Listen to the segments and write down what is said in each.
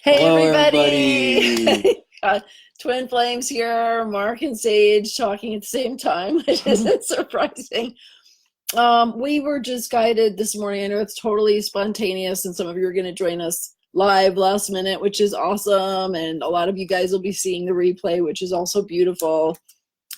Hey Hello, everybody. everybody! Twin flames here, Mark and Sage talking at the same time, which isn't surprising. We were just guided this morning. I know it's totally spontaneous, and some of you are going to join us live last minute, which is awesome. And a lot of you guys will be seeing the replay, which is also beautiful.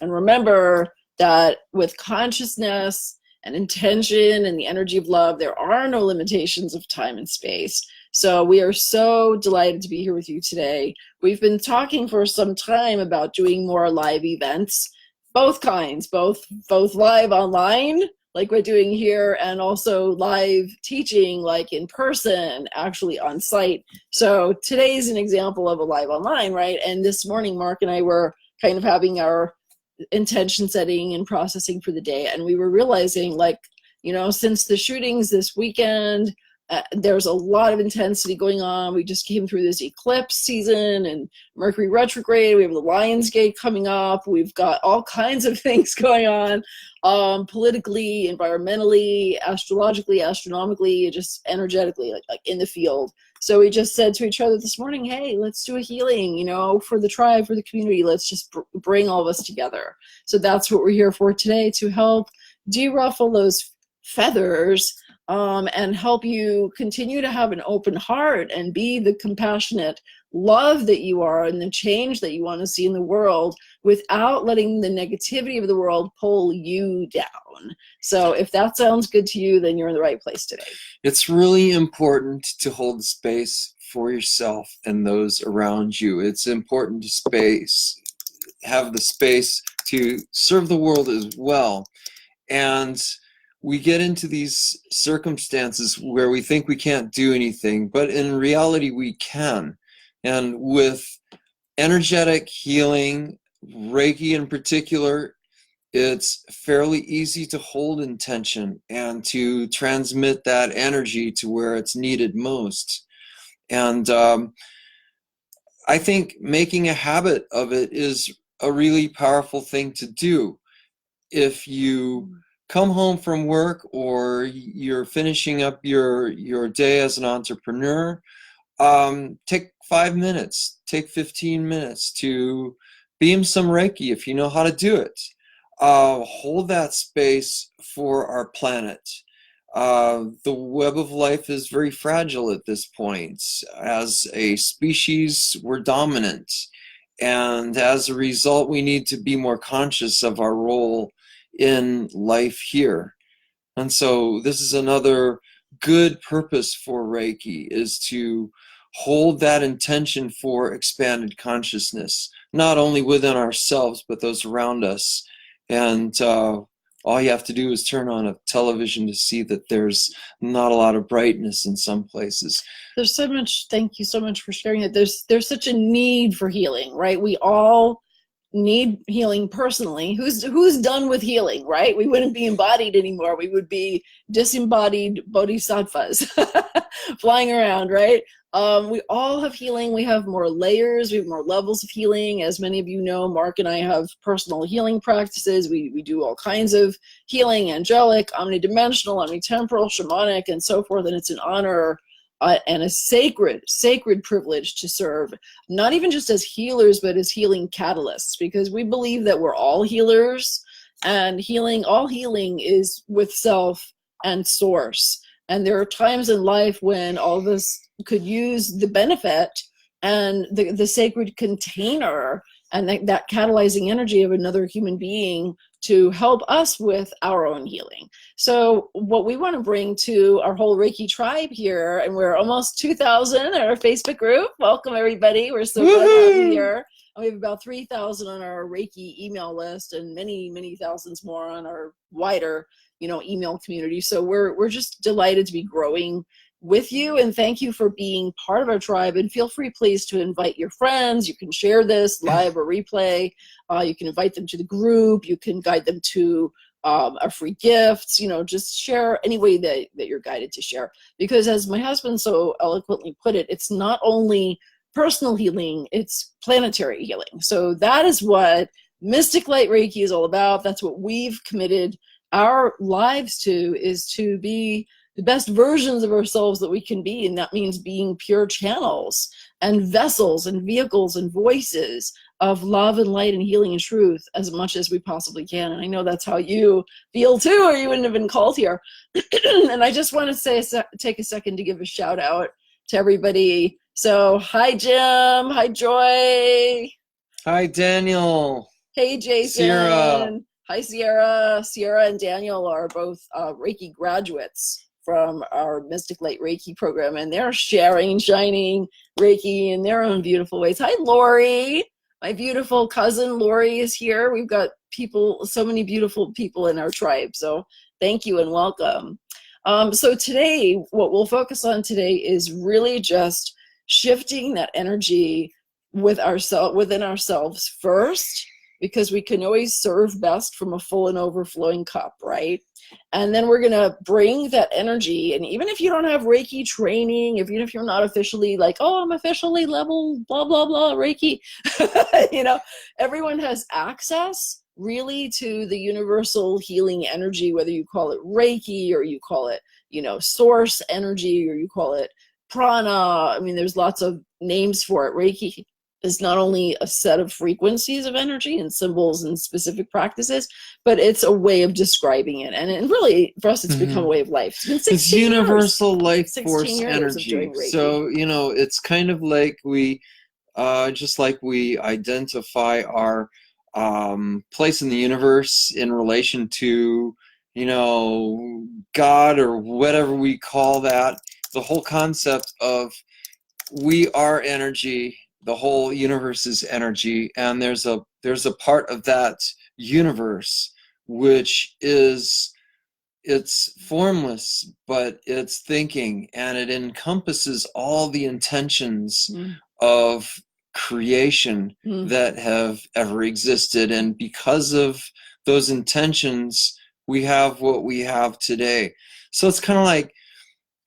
And remember that with consciousness and intention and the energy of love, there are no limitations of time and space. So we are so delighted to be here with you today. We've been talking for some time about doing more live events, both kinds, both live online, like we're doing here, and also live teaching, like in person, actually on site. So today's an example of a live online, right? And this morning, Mark and I were kind of having our intention setting and processing for the day, and we were realizing, like, since the shootings this weekend, there's a lot of intensity going on. We just came through this eclipse season and Mercury retrograde. We have the Lion's Gate coming up. We've got all kinds of things going on, politically, environmentally, astrologically, astronomically, just energetically, like in the field. So we just said to each other this morning, hey, let's do a healing, for the tribe, for the community. Let's just bring all of us together. So that's what we're here for today, to help de-ruffle those feathers, and help you continue to have an open heart and be the compassionate love that you are and the change that you want to see in the world, without letting the negativity of the world pull you down. So if that sounds good to you, then you're in the right place today. It's really important to hold space for yourself and those around you. It's important to have the space to serve the world as well. And we get into these circumstances where we think we can't do anything, but in reality we can. And with energetic healing, Reiki in particular, it's fairly easy to hold intention and to transmit that energy to where it's needed most. And I think making a habit of it is a really powerful thing to do. If you come home from work, or you're finishing up your day as an entrepreneur, take 5 minutes, take 15 minutes to beam some Reiki if you know how to do it. Hold that space for our planet. The web of life is very fragile at this point. As a species, we're dominant. And as a result, we need to be more conscious of our role in life here. And so this is another good purpose for Reiki, is to hold that intention for expanded consciousness, not only within ourselves, but those around us. And all you have to do is turn on a television to see that there's not a lot of brightness in some places. There's so much, thank you so much for sharing it. There's such a need for healing, right? We all need healing personally. Who's done with healing, right? We wouldn't be embodied anymore. We would be disembodied bodhisattvas flying around, right? We all have healing. We have more layers. We have more levels of healing. As many of you know, Mark and I have personal healing practices. We do all kinds of healing: angelic, omnidimensional, omnitemporal, shamanic, and so forth. And it's an honor and a sacred privilege to serve, not even just as healers, but as healing catalysts, because we believe that we're all healers, and all healing is with self and source. And there are times in life when all of us could use the benefit and the sacred container and that catalyzing energy of another human being to help us with our own healing. So what we want to bring to our whole Reiki tribe here, and we're almost 2,000 in our Facebook group. Welcome, everybody. We're so glad to have you here. And we have about 3,000 on our Reiki email list, and many, many thousands more on our wider, email community. So we're just delighted to be growing with you, and thank you for being part of our tribe. And feel free, please, to invite your friends. You can share this live or replay. You can invite them to the group. You can guide them to our free gifts. Just share any way that you're guided to share. Because as my husband so eloquently put it, it's not only personal healing, it's planetary healing. So that is what Mystic Light Reiki is all about. That's what we've committed our lives to, is to be the best versions of ourselves that we can be, and that means being pure channels and vessels and vehicles and voices of love and light and healing and truth as much as we possibly can. And I know that's how you feel too, or you wouldn't have been called here. And I just want to take a second to give a shout out to everybody. So hi Jim, hi Joy, Hi Daniel. hey Jason, Sierra. Hi Sierra. Sierra and Daniel are both Reiki graduates from our Mystic Light Reiki program, and they're sharing, shining Reiki in their own beautiful ways. Hi Lori, my beautiful cousin Lori is here. We've got people, so many beautiful people in our tribe. So thank you and welcome. So today, what we'll focus on today is really just shifting that energy within ourselves first, because we can always serve best from a full and overflowing cup, right? And then we're gonna bring that energy, and even if you don't have Reiki training, even if you're not officially like, oh, I'm officially level blah blah blah Reiki, you know, everyone has access really to the universal healing energy, whether you call it Reiki or you call it, you know, source energy, or you call it prana. I mean, there's lots of names for it. Reiki is not only a set of frequencies of energy and symbols and specific practices, but it's a way of describing it. And really, for us, it's become a way of life. It's been 16 It's universal years. life 16 force years energy. of doing Reiki. So, you know, it's kind of like we, just like we identify our place in the universe in relation to, you know, God or whatever we call that, the whole concept of we are energy, the whole universe is energy, and there's a part of that universe which is, it's formless, but it's thinking, and it encompasses all the intentions of creation that have ever existed. And because of those intentions, we have what we have today. So it's kind of like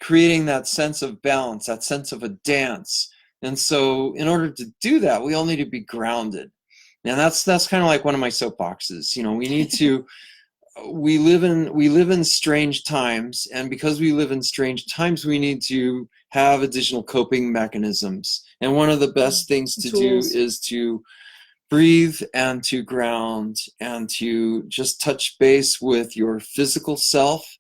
creating that sense of balance, that sense of a dance. And so in order to do that, we all need to be grounded. And that's kind of like one of my soapboxes. You know, we need to we live in strange times, and because we live in strange times, we need to have additional coping mechanisms. And one of the best things to do is to breathe and to ground and to just touch base with your physical self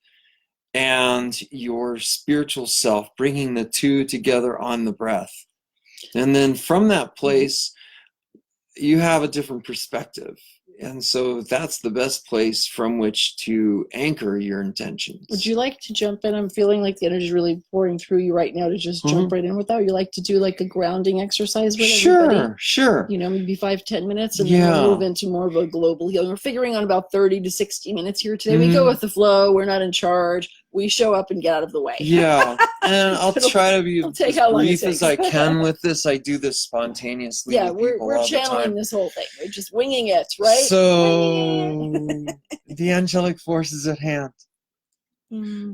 and your spiritual self, bringing the two together on the breath. And then from that place, you have a different perspective. And so that's the best place from which to anchor your intentions. Would you like to jump in? I'm feeling like the energy is really pouring through you right now to just jump right in with that. Would you like to do like a grounding exercise with everybody? Sure. You know, maybe 5-10 minutes, and then we'll move into more of a global healing. We're figuring on about 30 to 60 minutes here today. We go with the flow. We're not in charge. We show up and get out of the way. Yeah, and I'll try to be as brief as I can with this. I do this spontaneously. Yeah, we're channeling this whole thing. We're just winging it, right? So the angelic force is at hand.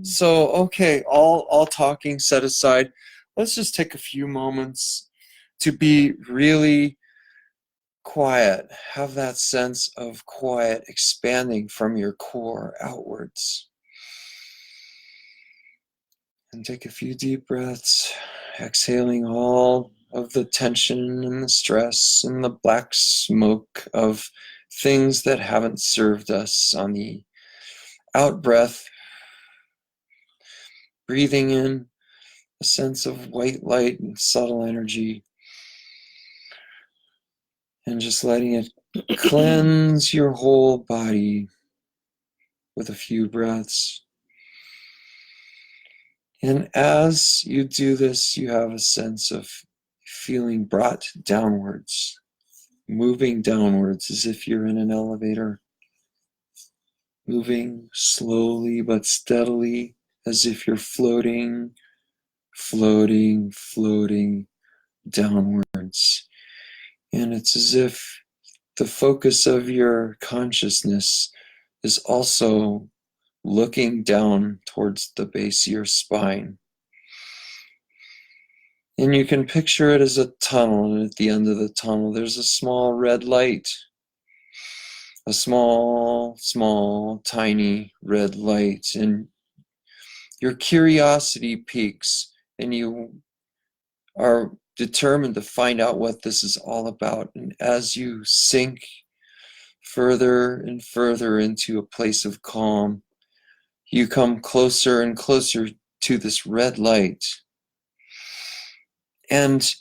So, okay, all talking set aside, let's just take a few moments to be really quiet. Have that sense of quiet expanding from your core outwards. And take a few deep breaths, exhaling all of the tension and the stress and the black smoke of things that haven't served us on the out breath. Breathing in a sense of white light and subtle energy, and just letting it cleanse your whole body with a few breaths. And as you do this, you have a sense of feeling brought downwards, moving downwards as if you're in an elevator, moving slowly but steadily as if you're floating downwards. And it's as if the focus of your consciousness is also looking down towards the base of your spine. And you can picture it as a tunnel, and at the end of the tunnel there's a small red light. A small, tiny red light. And your curiosity peaks, and you are determined to find out what this is all about. And as you sink further and further into a place of calm, you come closer and closer to this red light. And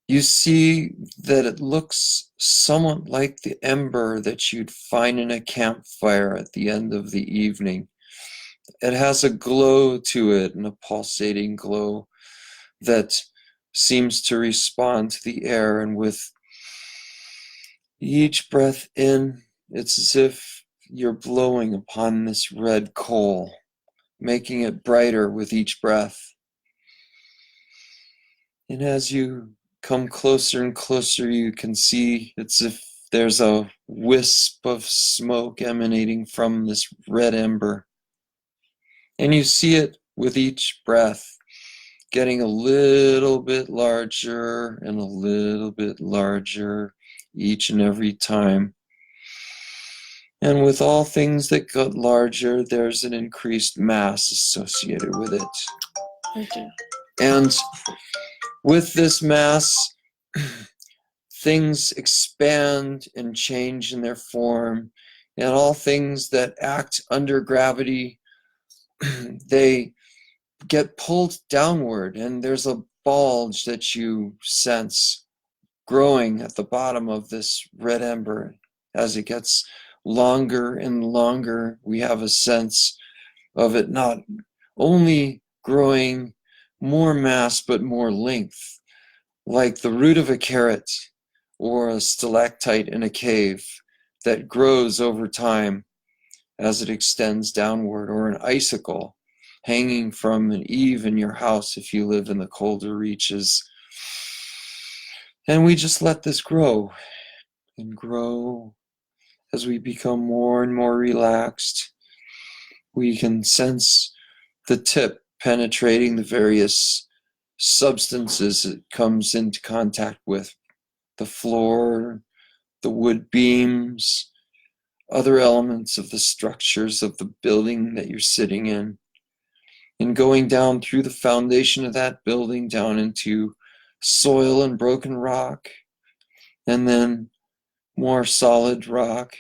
you see that it looks somewhat like the ember that you'd find in a campfire at the end of the evening. It has a glow to it, and a pulsating glow that seems to respond to the air. And with each breath in, it's as if you're blowing upon this red coal, making it brighter with each breath. And as you come closer and closer, you can see it's as if there's a wisp of smoke emanating from this red ember. And you see it with each breath getting a little bit larger and a little bit larger each and every time. And with all things that got larger, there's an increased mass associated with it. Okay. And with this mass, things expand and change in their form, and all things that act under gravity, they get pulled downward, and there's a bulge that you sense growing at the bottom of this red ember. As it gets longer and longer, we have a sense of it not only growing more mass but more length, like the root of a carrot or a stalactite in a cave that grows over time as it extends downward, or an icicle hanging from an eave in your house if you live in the colder reaches. And we just let this grow and grow. As we become more and more relaxed, we can sense the tip penetrating the various substances it comes into contact with: the floor, the wood beams, other elements of the structures of the building that you're sitting in, and going down through the foundation of that building down into soil and broken rock, and then more solid rock,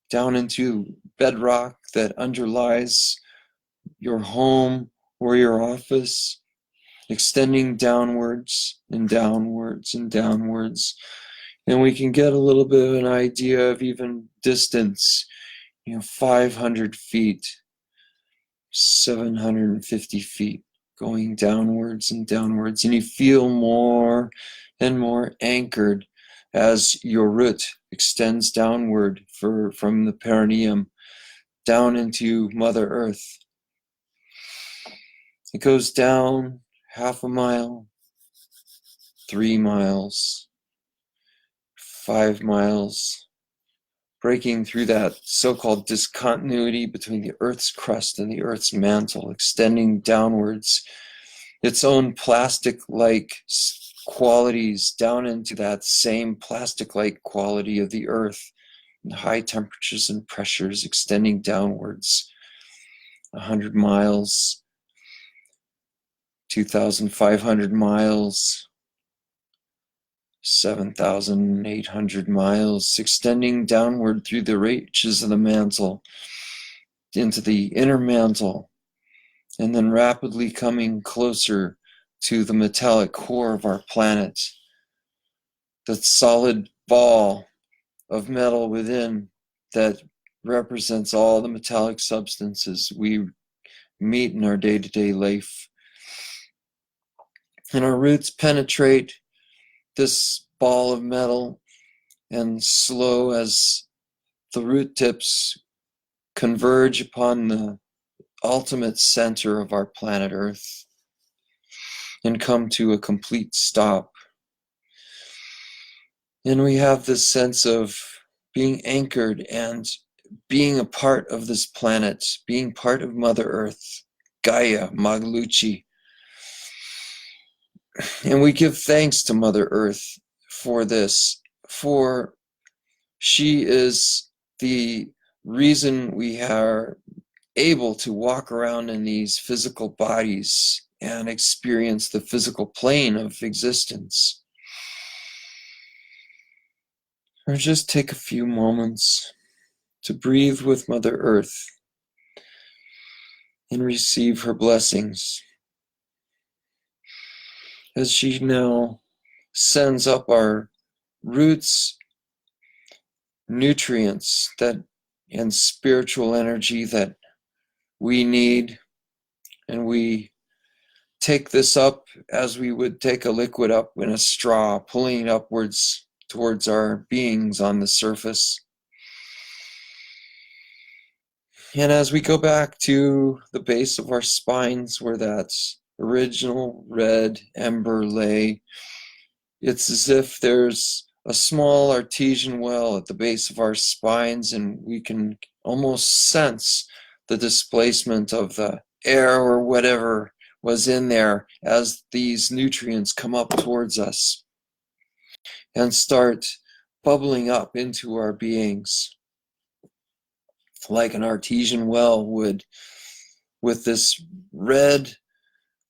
down into bedrock that underlies your home or your office, extending downwards and downwards and downwards. And we can get a little bit of an idea of even distance, 500 feet, 750 feet, going downwards and downwards. And you feel more and more anchored as your root extends downward from the perineum down into Mother Earth. It goes down 0.5 mile, 3 miles, 5 miles, breaking through that so-called discontinuity between the Earth's crust and the Earth's mantle, extending downwards its own plastic-like qualities down into that same plastic-like quality of the Earth, and high temperatures and pressures extending downwards 100 miles, 2,500 miles, 7,800 miles, extending downward through the reaches of the mantle into the inner mantle, and then rapidly coming closer to the metallic core of our planet, the solid ball of metal within that represents all the metallic substances we meet in our day-to-day life. And our roots penetrate this ball of metal, and slow as the root tips converge upon the ultimate center of our planet Earth and come to a complete stop. And we have this sense of being anchored and being a part of this planet, being part of Mother Earth, Gaia, Maglucci. And we give thanks to Mother Earth for this, for she is the reason we are able to walk around in these physical bodies and experience the physical plane of existence. Or just take a few moments to breathe with Mother Earth and receive her blessings as she now sends up our roots nutrients that and spiritual energy that we need, and we take this up as we would take a liquid up in a straw, pulling it upwards towards our beings on the surface. And as we go back to the base of our spines where that original red ember lay, it's as if there's a small artesian well at the base of our spines, and we can almost sense the displacement of the air or whatever was in there as these nutrients come up towards us and start bubbling up into our beings like an artesian well would, with this red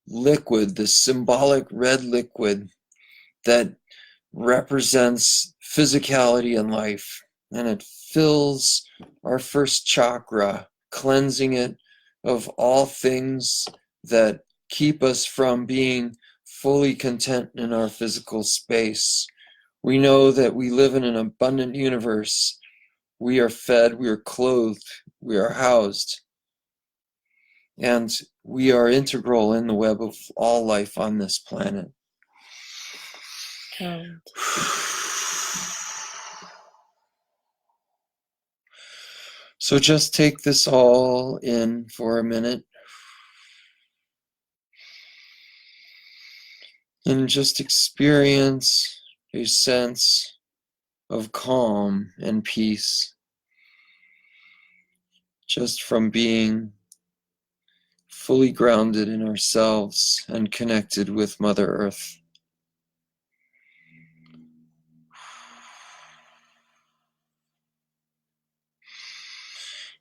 liquid, this symbolic red liquid that represents physicality and life, and it fills our first chakra, cleansing it of all things that keep us from being fully content in our physical space. We know that we live in an abundant universe. We are fed, we are clothed, we are housed, and we are integral in the web of all life on this planet. So just take this all in for a minute and just experience a sense of calm and peace just from being fully grounded in ourselves and connected with Mother Earth.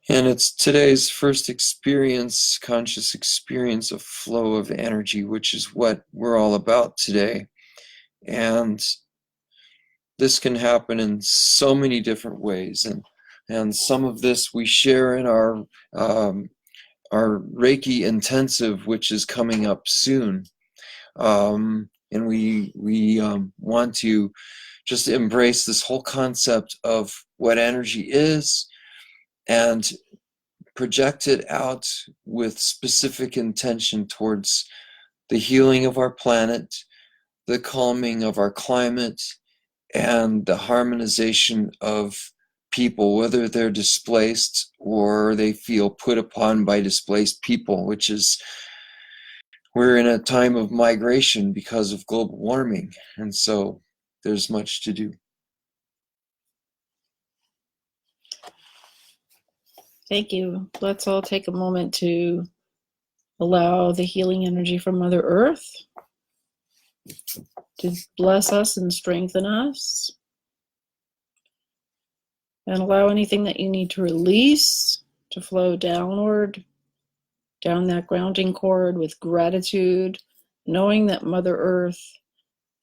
And it's today's first experience, conscious experience of flow of energy, which is what we're all about today. And this can happen in so many different ways. And some of this we share in our Reiki intensive, which is coming up soon. And we want to just embrace this whole concept of what energy is and project it out with specific intention towards the healing of our planet, the calming of our climate, and the harmonization of people, whether they're displaced or they feel put upon by displaced people, which is, we're in a time of migration because of global warming, and so there's much to do. Thank you. Let's all take a moment to allow the healing energy from Mother Earth to bless us and strengthen us. And allow anything that you need to release to flow downward, down that grounding cord with gratitude, knowing that Mother Earth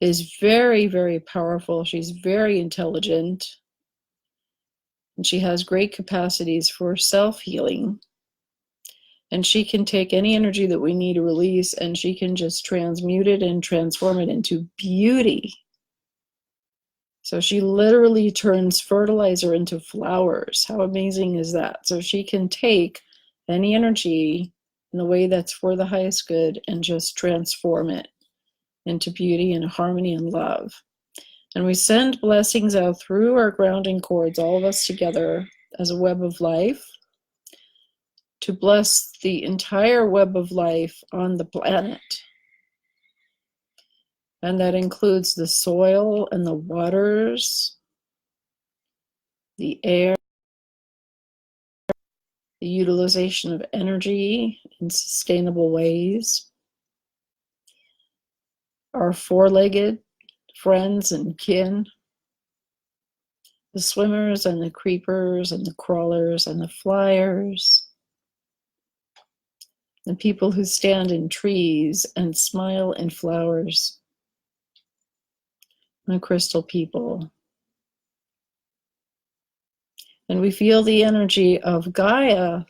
is very, very powerful. She's very intelligent. And she has great capacities for self-healing. And she can take any energy that we need to release, and she can just transmute it and transform it into beauty. So she literally turns fertilizer into flowers. How amazing is that? So she can take any energy in a way that's for the highest good and just transform it into beauty and harmony and love. And we send blessings out through our grounding cords, all of us together as a web of life, to bless the entire web of life on the planet. And that includes the soil and the waters, the air, the utilization of energy in sustainable ways, our four-legged friends and kin, the swimmers and the creepers and the crawlers and the flyers, the people who stand in trees and smile in flowers, the crystal people, And we feel the energy of Gaia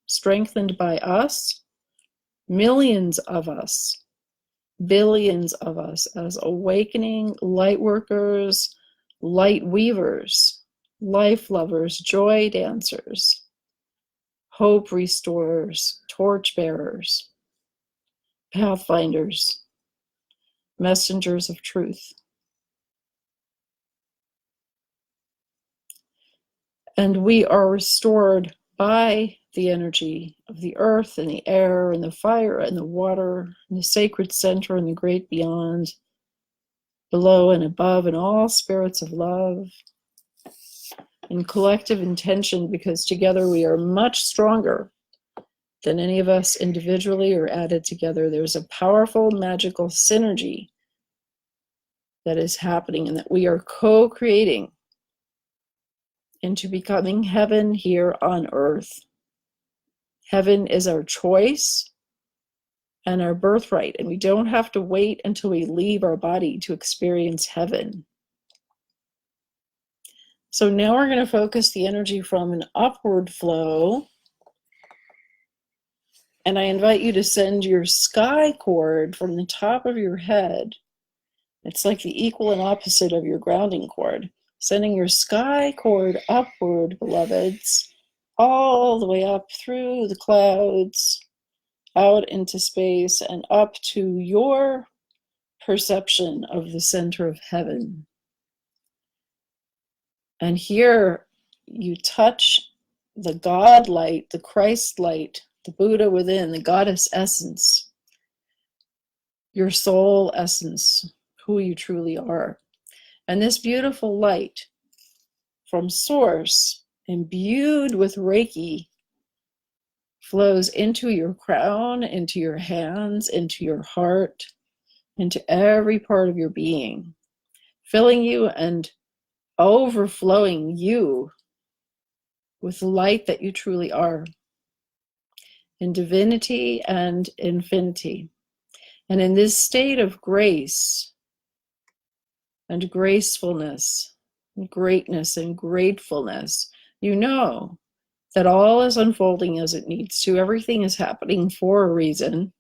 strengthened by us, millions of us, billions of us as awakening light workers, light weavers, life lovers, joy dancers, hope restorers, torch bearers, pathfinders, messengers of truth. And we are restored by the energy of the earth and the air and the fire and the water and the sacred center and the great beyond, below and above, and all spirits of love and collective intention, because together we are much stronger than any of us individually or added together. There's a powerful magical synergy that is happening and that we are co-creating into becoming heaven here on earth. Heaven is our choice and our birthright, and we don't have to wait until we leave our body to experience heaven. So now we're going to focus the energy from an upward flow, and I invite you to send your sky cord from the top of your head. It's like the equal and opposite of your grounding cord. Sending your sky cord upward, beloveds, all the way up through the clouds, out into space, and up to your perception of the center of heaven. And here you touch the God light, the Christ light, the Buddha within, the goddess essence, your soul essence, who you truly are. And this beautiful light from source, imbued with Reiki, flows into your crown, into your hands, into your heart, into every part of your being, filling you and overflowing you with the light that you truly are, in divinity and infinity. And in this state of grace and gracefulness, and greatness and gratefulness, you know that all is unfolding as it needs to. Everything is happening for a reason.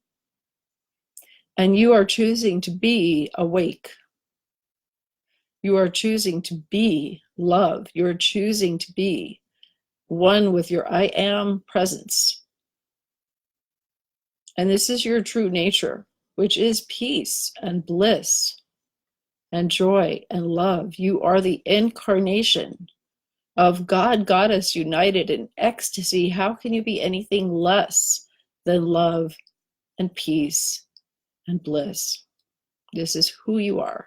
And you are choosing to be awake. You are choosing to be love. You are choosing to be one with your I am presence. And this is your true nature, which is peace and bliss and joy and love. You are the incarnation of God, Goddess united in ecstasy. How can you be anything less than love and peace and bliss? This is who you are,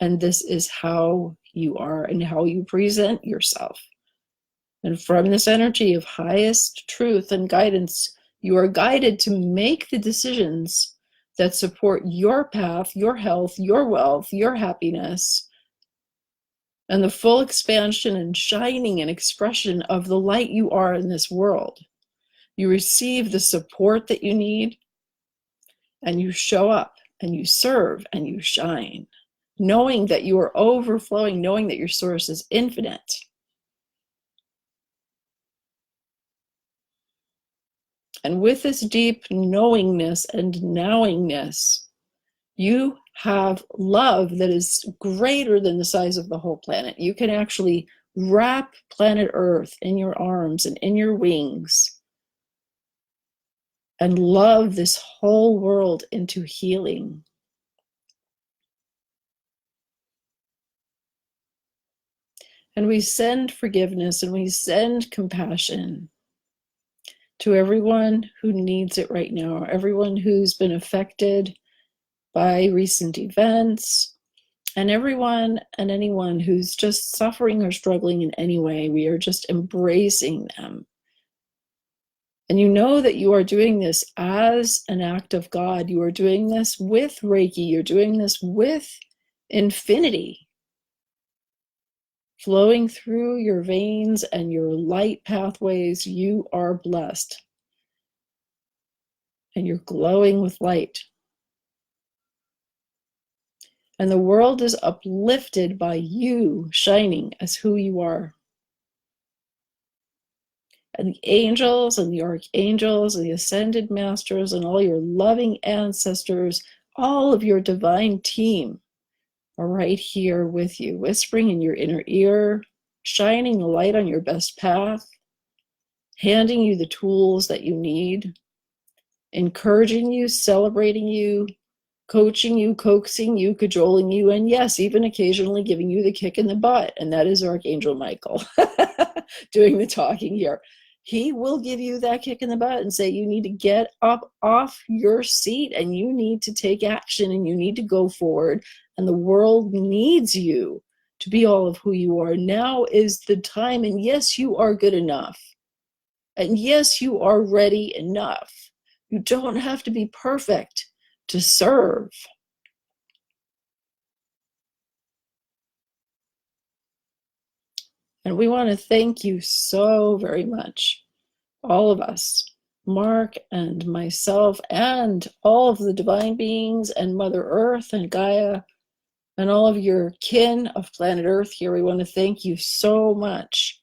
and this is how you are and how you present yourself. And from this energy of highest truth and guidance, you are guided to make the decisions that support your path, your health, your wealth, your happiness, and the full expansion and shining and expression of the light you are in this world. You receive the support that you need, and you show up, and you serve, and you shine, knowing that you are overflowing, knowing that your source is infinite. And with this deep knowingness and knowingness, you have love that is greater than the size of the whole planet. You can actually wrap planet Earth in your arms and in your wings and love this whole world into healing. And we send forgiveness and we send compassion to everyone who needs it right now, everyone who's been affected by recent events, and everyone and anyone who's just suffering or struggling in any way. We are just embracing them. And you know that you are doing this as an act of God. You are doing this with Reiki. You're doing this with infinity flowing through your veins and your light pathways. You are blessed. And you're glowing with light. And the world is uplifted by you shining as who you are. And the angels and the archangels and the ascended masters and all your loving ancestors, all of your divine team are right here with you, whispering in your inner ear, shining the light on your best path, handing you the tools that you need, encouraging you, celebrating you, coaching you, coaxing you, cajoling you, and yes, even occasionally giving you the kick in the butt. And that is Archangel Michael doing the talking here. He will give you that kick in the butt and say, you need to get up off your seat and you need to take action and you need to go forward. And the world needs you to be all of who you are. Now is the time. And yes, you are good enough. And yes, you are ready enough. You don't have to be perfect to serve. And we want to thank you so very much, all of us, Mark and myself, and all of the divine beings and Mother Earth and Gaia, and all of your kin of planet Earth here. We want to thank you so much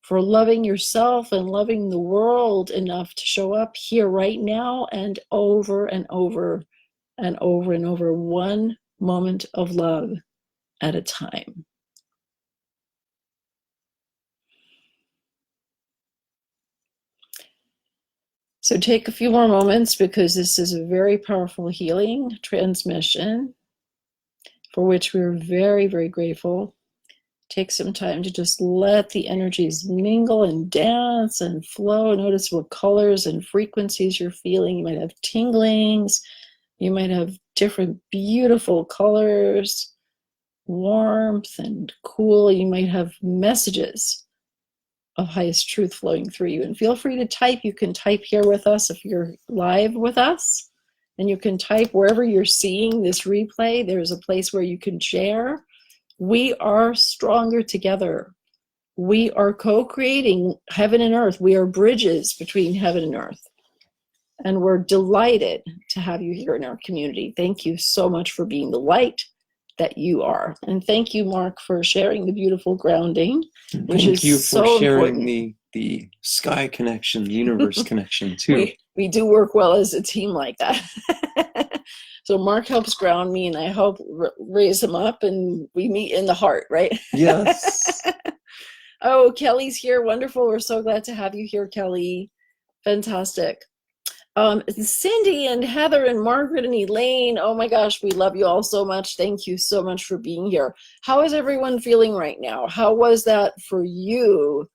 for loving yourself and loving the world enough to show up here right now and over and over and over and over, one moment of love at a time. So take a few more moments because this is a very powerful healing transmission for which we're very, very grateful. Take some time to just let the energies mingle and dance and flow. Notice what colors and frequencies you're feeling. You might have tinglings. You might have different beautiful colors, warmth and cool. You might have messages of highest truth flowing through you. And feel free to type. You can type here with us if you're live with us. And you can type wherever you're seeing this replay. There's a place where you can share. We are stronger together. We are co-creating heaven and earth. We are bridges between heaven and earth. And we're delighted to have you here in our community. Thank you so much for being the light that you are. And thank you, Mark, for sharing the beautiful grounding, which Thank is you for so sharing important. the sky connection, the universe connection too. We do work well as a team like that. So Mark helps ground me and I help raise him up and we meet in the heart, right? Yes. Oh, Kelly's here. Wonderful. We're so glad to have you here, Kelly. Fantastic. Cindy and Heather and Margaret and Elaine, oh my gosh, we love you all so much. Thank you so much for being here. How is everyone feeling right now? How was that for you?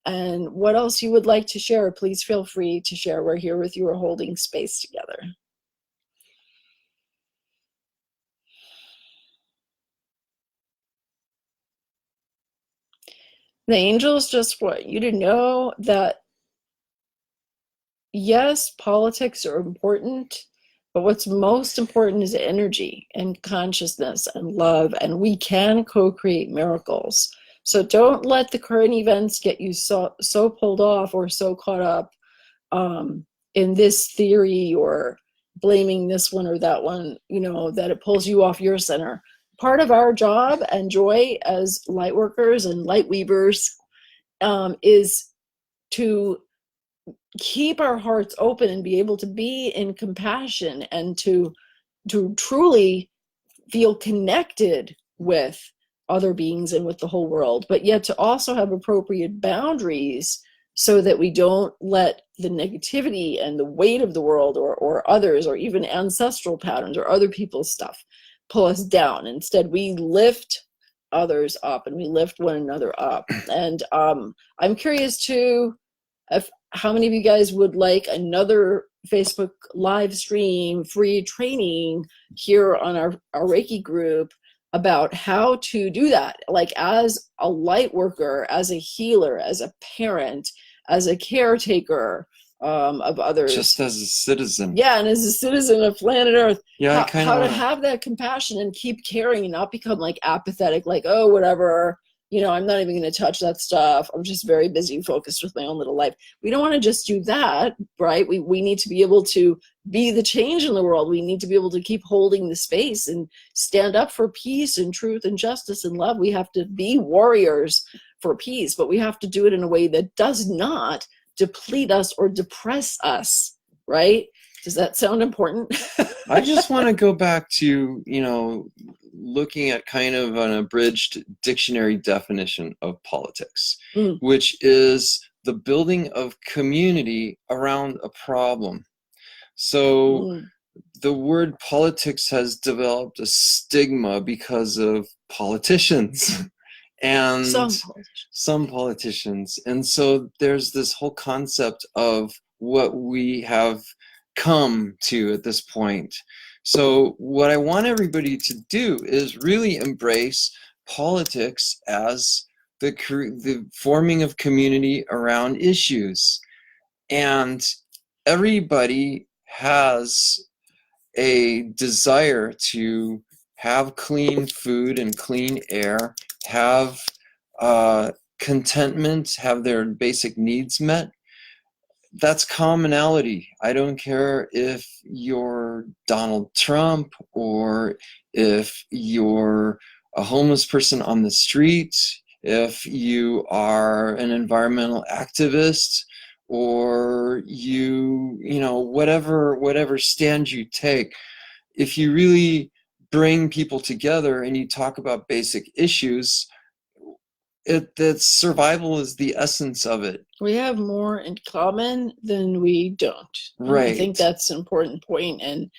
And what else you would like to share? Please feel free to share. We're here with you. We're holding space together. The angels just want you to know that yes, politics are important, but what's most important is energy and consciousness and love, and we can co-create miracles. So don't let the current events get you so pulled off or so caught up in this theory or blaming this one or that one, you know, that it pulls you off your center. Part of our job and joy as light workers and light weavers is to keep our hearts open and be able to be in compassion and to truly feel connected with other beings and with the whole world, but yet to also have appropriate boundaries so that we don't let the negativity and the weight of the world or others or even ancestral patterns or other people's stuff pull us down. Instead, we lift others up and we lift one another up. And I'm curious too, if how many of you guys would like another Facebook live stream free training here on our Reiki group about how to do that, like as a light worker, as a healer, as a parent, as a caretaker of others. Just as a citizen. Yeah, and as a citizen of planet Earth. Yeah, how to have that compassion and keep caring and not become like apathetic, like, oh, whatever. You know, I'm not even going to touch that stuff. I'm just very busy and focused with my own little life. We don't want to just do that, right? We need to be able to be the change in the world. We need to be able to keep holding the space and stand up for peace and truth and justice and love. We have to be warriors for peace, but we have to do it in a way that does not deplete us or depress us, right? Does that sound important? I just want to go back to, looking at kind of an abridged dictionary definition of politics, which is the building of community around a problem. So the word politics has developed a stigma because of politicians and some politicians. And so there's this whole concept of what we have come to at this point. So what I want everybody to do is really embrace politics as the forming of community around issues. And everybody has a desire to have clean food and clean air, have contentment, have their basic needs met. That's commonality. I don't care if you're Donald Trump or if you're a homeless person on the street, if you are an environmental activist, or whatever stand you take. If you really bring people together and you talk about basic issues, that survival is the essence of it. We have more in common than we don't. Right. I think that's an important point. And,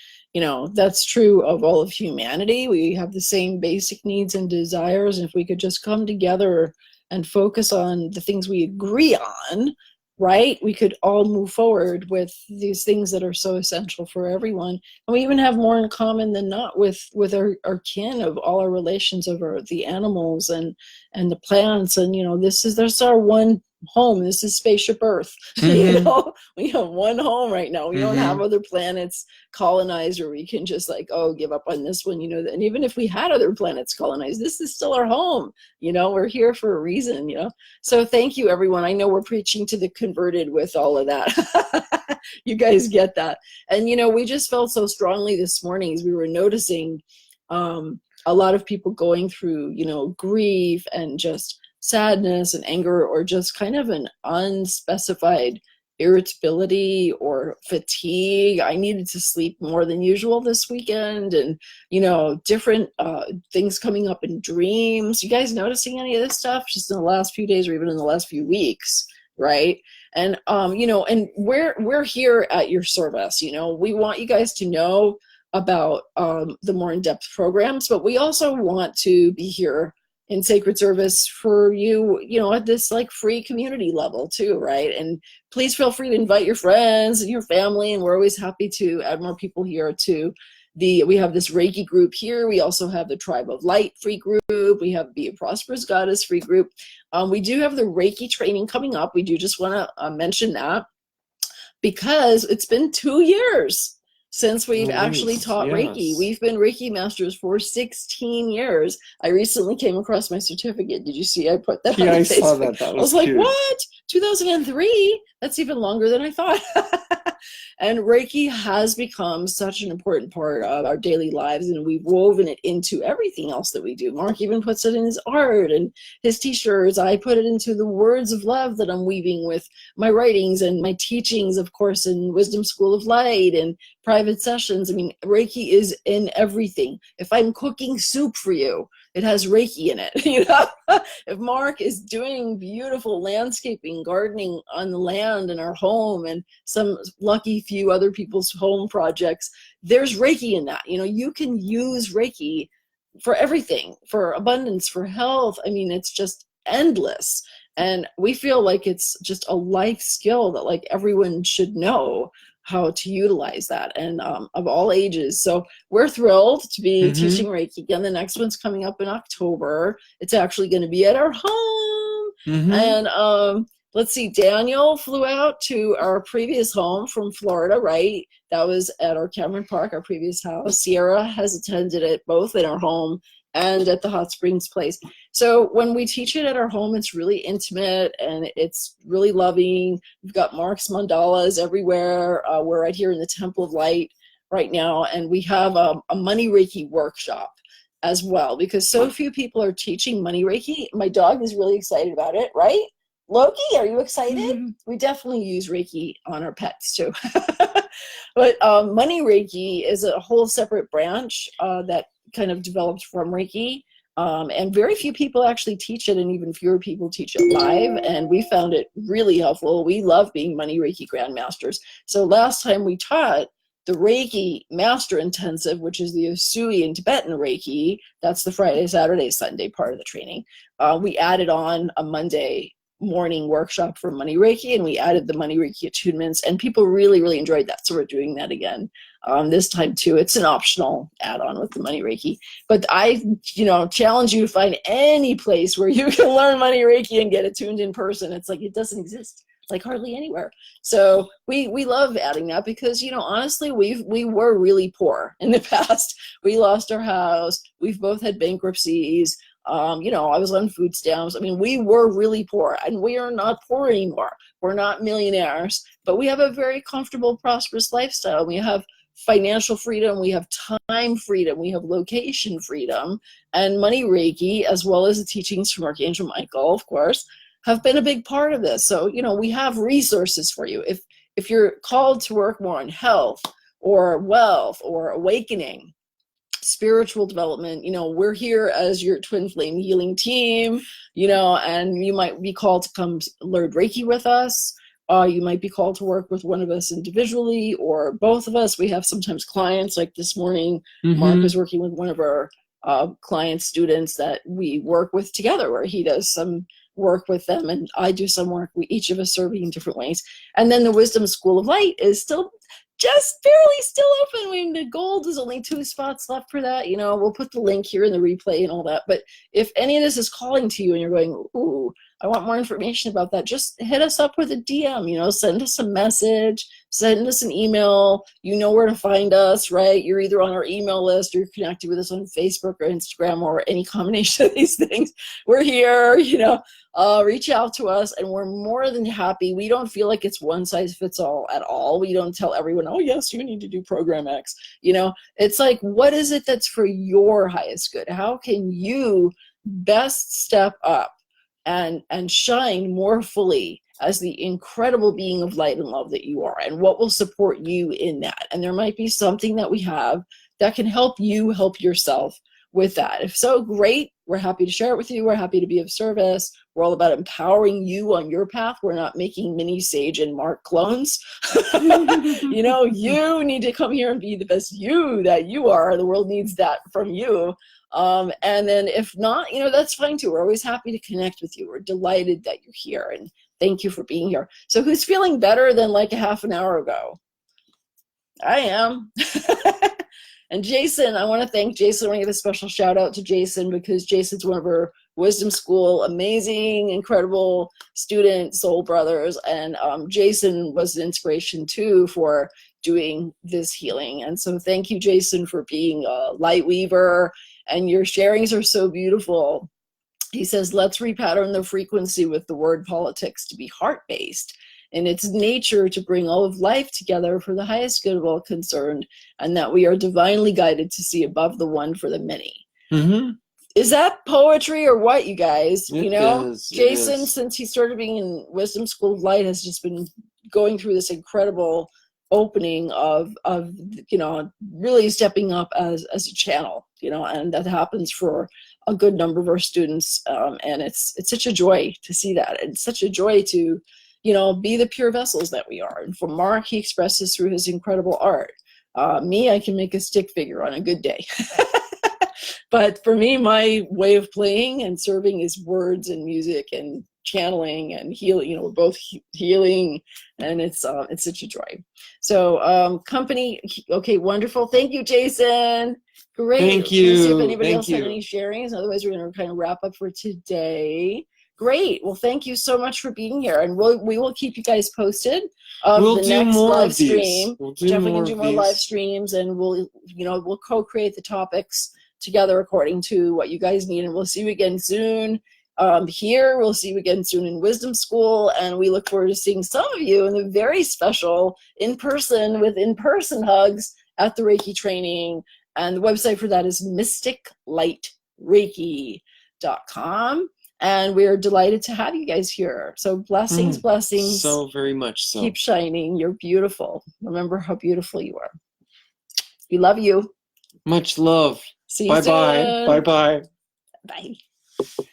that's true of all of humanity. We have the same basic needs and desires. And if we could just come together and focus on the things we agree on, right, we could all move forward with these things that are so essential for everyone. And we even have more in common than not with our kin, of all our relations of the animals and the plants. And this is our one home. This is spaceship Earth. Mm-hmm. We have one home right now. We don't have other planets colonized, or we can just give up on this one. And even if we had other planets colonized, this is still our home. We're here for a reason. So thank you, everyone. I know we're preaching to the converted with all of that. You guys get that. And we just felt so strongly this morning as we were noticing a lot of people going through grief and just sadness and anger, or just kind of an unspecified irritability or fatigue. I needed to sleep more than usual this weekend, and different things coming up in dreams. You guys noticing any of this stuff just in the last few days or even in the last few weeks, right? And and we're here at your service. We want you guys to know about the more in-depth programs, but we also want to be here in sacred service for you, at this free community level too, right? And please feel free to invite your friends and your family, and we're always happy to add more people here to we have this Reiki group here. We also have the Tribe of Light free group. We have Be a Prosperous Goddess free group. We do have the Reiki training coming up. We do just want to mention that, because it's been 2 years since we've actually taught Reiki. We've been Reiki masters for 16 years. I recently came across my certificate. Did you see I put that on I Facebook? saw that. That was I was cute. like, what? 2003? That's even longer than I thought. And Reiki has become such an important part of our daily lives, and we've woven it into everything else that we do. Mark even puts it in his art and his t-shirts. I put it into the words of love that I'm weaving with my writings and my teachings, of course, in Wisdom School of Light and private sessions. I mean, Reiki is in everything. If I'm cooking soup for you, it has Reiki in it. If Mark is doing beautiful landscaping, gardening on the land in our home, and some lucky few other people's home projects, there's Reiki in that. You can use Reiki for everything, for abundance, for health. I mean, it's just endless. And we feel like it's just a life skill that everyone should know how to utilize that, and of all ages. So we're thrilled to be teaching Reiki again. The next one's coming up in October. It's actually going to be at our home. And let's see, Daniel flew out to our previous home from Florida, right? That was at our Cameron Park, our previous house. Sierra has attended it both in our home and at the Hot Springs place. So when we teach it at our home, it's really intimate and it's really loving. We've got Mark's mandalas everywhere. We're right here in the Temple of Light right now, and we have a money Reiki workshop as well, because so few people are teaching money Reiki. My dog is really excited about it, right? Loki, are you excited? Mm-hmm. We definitely use Reiki on our pets too. But Money Reiki is a whole separate branch that kind of developed from Reiki. And very few people actually teach it, and even fewer people teach it live. And we found it really helpful. We love being Money Reiki Grandmasters. So last time we taught the Reiki Master Intensive, which is the Usui and Tibetan Reiki. That's the Friday, Saturday, Sunday part of the training. We added on a Monday morning workshop for Money Reiki, and we added the Money Reiki attunements, and people really, really enjoyed that. So we're doing that again this time too. It's an optional add-on with the Money Reiki. But I, challenge you to find any place where you can learn Money Reiki and get attuned in person. It's like it doesn't exist. Like hardly anywhere. So we love adding that because, honestly, we were really poor in the past. We lost our house. We've both had bankruptcies. I was on food stamps. I mean, we were really poor, and we are not poor anymore. We're not millionaires, but we have a very comfortable, prosperous lifestyle. We have financial freedom. We have time freedom. We have location freedom, and Money Reiki, as well as the teachings from Archangel Michael, of course, have been a big part of this. So, we have resources for you. If you're called to work more on health or wealth or awakening, spiritual development, we're here as your twin flame healing team, and you might be called to come learn Reiki with us. You might be called to work with one of us individually or both of us. We have sometimes clients, like this morning, Mark is working with one of our client students that we work with together, where he does some work with them and I do some work. We each of us serving in different ways. And then the Wisdom School of Light is still just barely still open. I mean, the gold is only 2 spots left for that. We'll put the link here in the replay and all that. But if any of this is calling to you and you're going, ooh, I want more information about that, just hit us up with a DM, send us a message, send us an email. You know where to find us, right? You're either on our email list or you're connected with us on Facebook or Instagram or any combination of these things. We're here, reach out to us and we're more than happy. We don't feel like it's one size fits all at all. We don't tell everyone, oh yes, you need to do program X. It's like, what is it that's for your highest good? How can you best step up and shine more fully as the incredible being of light and love that you are, and what will support you in that? And there might be something that we have that can help you help yourself with that. If so, great. We're happy to share it with you. We're happy to be of service. We're all about empowering you on your path. We're not making mini Sage and Mark clones. You need to come here and be the best you that you are. The world needs that from you. And then if not, that's fine too. We're always happy to connect with you. We're delighted that you're here, and thank you for being here. So who's feeling better than like a half an hour ago? I am. And Jason, I want to thank Jason. I want to give a special shout out to Jason because Jason's one of our Wisdom School amazing, incredible student soul brothers. And Jason was an inspiration too for doing this healing. And so thank you, Jason, for being a Lightweaver. And your sharings are so beautiful. He says, let's repattern the frequency with the word politics to be heart-based in its nature, to bring all of life together for the highest good of all concerned, and that we are divinely guided to see above the one for the many. Is that poetry or what, you guys? It is, Jason, since he started being in Wisdom School of Light, has just been going through this incredible opening of really stepping up as a channel, and that happens for a good number of our students. And it's such a joy to see that. It's such a joy to, be the pure vessels that we are. And for Mark, he expresses through his incredible art. Me, I can make a stick figure on a good day. But for me, my way of playing and serving is words and music and channeling and healing. We're both healing, and it's such a joy. So company, okay, wonderful. Thank you, Jason. Great. Thank you. Let's see if anybody else had any sharings. Otherwise, we're going to kind of wrap up for today. Great. Well, thank you so much for being here, and we will keep you guys posted. We'll the do next more live of these. stream. We'll do Definitely more gonna do of more these. live streams, and we'll co-create the topics together according to what you guys need. And we'll see you again soon here. We'll see you again soon in Wisdom School, and we look forward to seeing some of you in the very special in-person hugs at the Reiki training. And the website for that is mysticlightreiki.com. And we're delighted to have you guys here. So blessings, blessings. So very much so. Keep shining. You're beautiful. Remember how beautiful you are. We love you. Much love. See you Bye-bye. soon. Bye-bye. Bye.